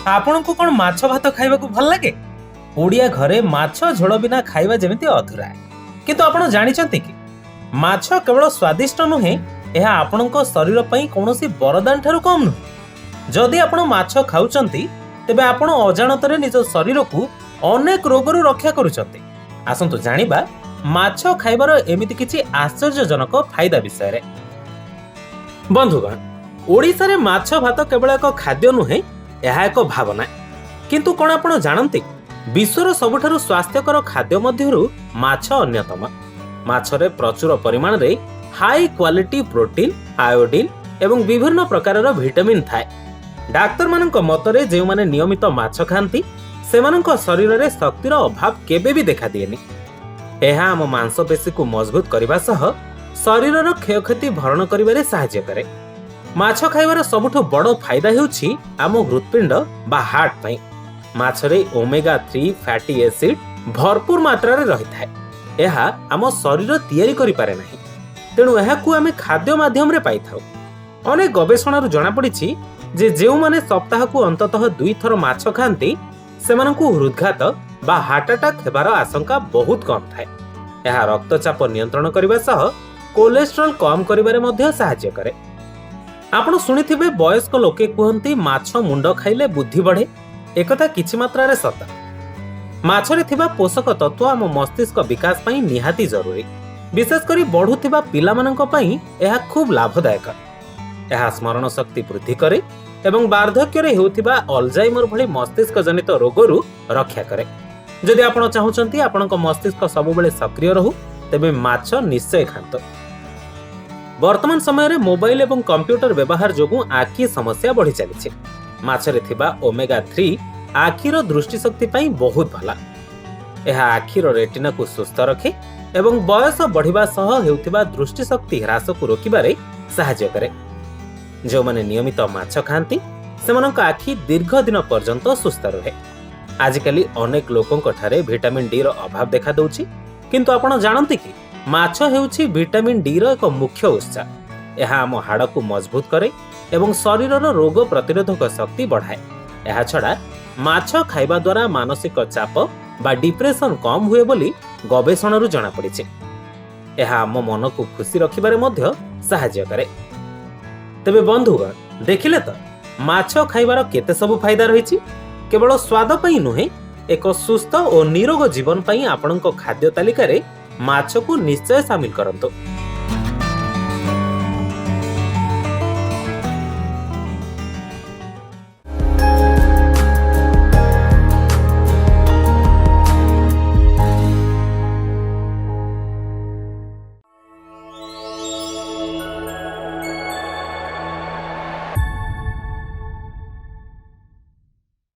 ଆପଣଙ୍କୁ କଣ ମାଛ ଭାତ ଖାଇବାକୁ ଭଲ ଲାଗେ? ଓଡ଼ିଆ ଘରେ ମାଛ ଝୋଳ ବିନା ଖାଇବା ଯେମିତି ଅଧୁରା। କିନ୍ତୁ ଆପଣ ଜାଣିଛନ୍ତି କି ମାଛ କେବଳ ସ୍ୱାଦିଷ୍ଟ ନୁହେଁ, ଏହା ଆପଣଙ୍କ ଶରୀର ପାଇଁ କୌଣସି ବରଦାନ ଠାରୁ କମ୍ ନୁହେଁ। ଯଦି ଆପଣ ମାଛ ଖାଉଛନ୍ତି, ତେବେ ଆପଣ ଅଜାଣତରେ ନିଜ ଶରୀରକୁ ଅନେକ ରୋଗରୁ ରକ୍ଷା କରୁଛନ୍ତି। ଆସନ୍ତୁ ଜାଣିବା ମାଛ ଖାଇବାର ଏମିତି କିଛି ଆଶ୍ଚର୍ଯ୍ୟଜନକ ଫାଇଦା ବିଷୟରେ। ବନ୍ଧୁଗଣ, ଓଡ଼ିଶାରେ ମାଛ ଭାତ କେବଳ ଏକ ଖାଦ୍ୟ ନୁହେଁ, ଏହା ଏକ ଭାବନା। କିନ୍ତୁ କଣ ଆପଣ ଜାଣନ୍ତି, ବିଶ୍ୱର ସବୁଠାରୁ ସ୍ୱାସ୍ଥ୍ୟକର ଖାଦ୍ୟ ମଧ୍ୟରୁ ମାଛ ଅନ୍ୟତମ। ମାଛରେ ପ୍ରଚୁର ପରିମାଣରେ ହାଇ କ୍ୱାଲିଟି ପ୍ରୋଟିନ୍, ଆୟୋଡିନ୍ ଏବଂ ବିଭିନ୍ନ ପ୍ରକାରର ଭିଟାମିନ୍ ଥାଏ। ଡାକ୍ତରମାନଙ୍କ ମତରେ ଯେଉଁମାନେ ନିୟମିତ ମାଛ ଖାଆନ୍ତି, ସେମାନଙ୍କ ଶରୀରରେ ଶକ୍ତିର ଅଭାବ କେବେ ବି ଦେଖାଦିଏନି। ଏହା ଆମ ମାଂସପେଶୀକୁ ମଜବୁତ କରିବା ସହ ଶରୀରର କ୍ଷୟକ୍ଷତି ଭରଣ କରିବାରେ ସାହାଯ୍ୟ କରେ। ମାଛ ଖାଇବାର ସବୁଠୁ ବଡ଼ ଫାଇଦା ହେଉଛି ଆମ ହୃତ୍ପିଣ୍ଡ ବା ହାର୍ଟ ପାଇଁ। ମାଛରେ ଓମେଗା 3 ଫ୍ୟାଟି ଏସିଡ୍ ଭରପୁର ମାତ୍ରାରେ ରହିଥାଏ। ଏହା ଆମ ଶରୀର ତିଆରି କରିପାରେ ନାହିଁ, ତେଣୁ ଏହାକୁ ଆମେ ଖାଦ୍ୟ ମାଧ୍ୟମରେ ପାଇଥାଉ। ଅନେକ ଗବେଷଣାରୁ ଜଣାପଡ଼ିଛି ଯେ ଯେଉଁମାନେ ସପ୍ତାହକୁ ଅନ୍ତତଃ 2 ଥର ମାଛ ଖାଆନ୍ତି, ସେମାନଙ୍କୁ ହୃଦଘାତ ବା ହାର୍ଟ ଆଟାକ୍ ହେବାର ଆଶଙ୍କା ବହୁତ କମ୍ ଥାଏ। ଏହା ରକ୍ତଚାପ ନିୟନ୍ତ୍ରଣ କରିବା ସହ କୋଲେଷ୍ଟ୍ରଲ୍ କମ୍ କରିବାରେ ମଧ୍ୟ ସାହାଯ୍ୟ କରେ। ଆପଣ ଶୁଣିଥିବେ ବୟସ୍କ ଲୋକେ କୁହନ୍ତି ମାଛ ମୁଣ୍ଡ ଖାଇଲେ ବୁଦ୍ଧି ବଢ଼େ। ଏକଥା କିଛି ମାତ୍ରାରେ ସତ। ମାଛରେ ଥିବା ପୋଷକ ତତ୍ତ୍ୱ ଆମ ମସ୍ତିଷ୍କ ବିକାଶ ପାଇଁ ନିହାତି ଜରୁରୀ। ବିଶେଷ କରି ବଢୁଥିବା ପିଲାମାନଙ୍କ ପାଇଁ ଏହା ଖୁବ୍ ଲାଭଦାୟକ। ଏହା ସ୍ମରଣ ଶକ୍ତି ବୃଦ୍ଧି କରେ ଏବଂ ବାର୍ଦ୍ଧକ୍ୟରେ ହେଉଥିବା ଅଲଜାଇମର ଭଳି ମସ୍ତିଷ୍କ ଜନିତ ରୋଗରୁ ରକ୍ଷା କରେ। ଯଦି ଆପଣ ଚାହୁଁଛନ୍ତି ଆପଣଙ୍କ ମସ୍ତିଷ୍କ ସବୁବେଳେ ସକ୍ରିୟ ରହୁ, ତେବେ ମାଛ ନିଶ୍ଚୟ ଖାଆନ୍ତୁ। ବର୍ତ୍ତମାନ ସମୟରେ ମୋବାଇଲ ଏବଂ କମ୍ପ୍ୟୁଟର ବ୍ୟବହାର ଯୋଗୁଁ ଆଖି ସମସ୍ୟା ବଢ଼ି ଚାଲିଛି। ମାଛରେ ଥିବା ଓମେଗା 3 ଆଖିର ଦୃଷ୍ଟିଶକ୍ତି ପାଇଁ ବହୁତ ଭଲ। ଏହା ଆଖିର ରେଟିନାକୁ ସୁସ୍ଥ ରଖେ ଏବଂ ବୟସ ବଢ଼ିବା ସହ ହେଉଥିବା ଦୃଷ୍ଟିଶକ୍ତି ହ୍ରାସକୁ ରୋକିବାରେ ସାହାଯ୍ୟ କରେ। ଯେଉଁମାନେ ନିୟମିତ ମାଛ ଖାଆନ୍ତି, ସେମାନଙ୍କ ଆଖି ଦୀର୍ଘ ଦିନ ପର୍ଯ୍ୟନ୍ତ ସୁସ୍ଥ ରହେ। ଆଜିକାଲି ଅନେକ ଲୋକଙ୍କଠାରେ ଭିଟାମିନ୍ ଡି ର ଅଭାବ ଦେଖାଦେଉଛି, କିନ୍ତୁ ଆପଣ ଜାଣନ୍ତି କି ମାଛ ହେଉଛି ଭିଟାମିନ୍ ଡି ର ଏକ ମୁଖ୍ୟ ଉତ୍ସ। ଏହା ଆମ ହାଡ଼କୁ ମଜବୁତ କରେ ଏବଂ ଶରୀରର ରୋଗ ପ୍ରତିରୋଧକ ଶକ୍ତି ବଢ଼ାଏ। ଏହାଛଡ଼ା ମାଛ ଖାଇବା ଦ୍ୱାରା ମାନସିକ ଚାପ ବା ଡିପ୍ରେସନ୍ କମ୍ ହୁଏ ବୋଲି ଗବେଷଣାରୁ ଜଣାପଡ଼ିଛି। ଏହା ଆମ ମନକୁ ଖୁସି ରଖିବାରେ ମଧ୍ୟ ସାହାଯ୍ୟ କରେ। ତେବେ ବନ୍ଧୁଗଣ, ଦେଖିଲେ ତ ମାଛ ଖାଇବାର କେତେ ସବୁ ଫାଇଦା ରହିଛି। କେବଳ ସ୍ୱାଦ ପାଇଁ ନୁହେଁ, ଏକ ସୁସ୍ଥ ଓ ନିରୋଗ ଜୀବନ ପାଇଁ ଆପଣଙ୍କ ଖାଦ୍ୟ ତାଲିକାରେ ମାଛକୁ ନିଶ୍ଚୟ ସାମିଲ କରନ୍ତୁ।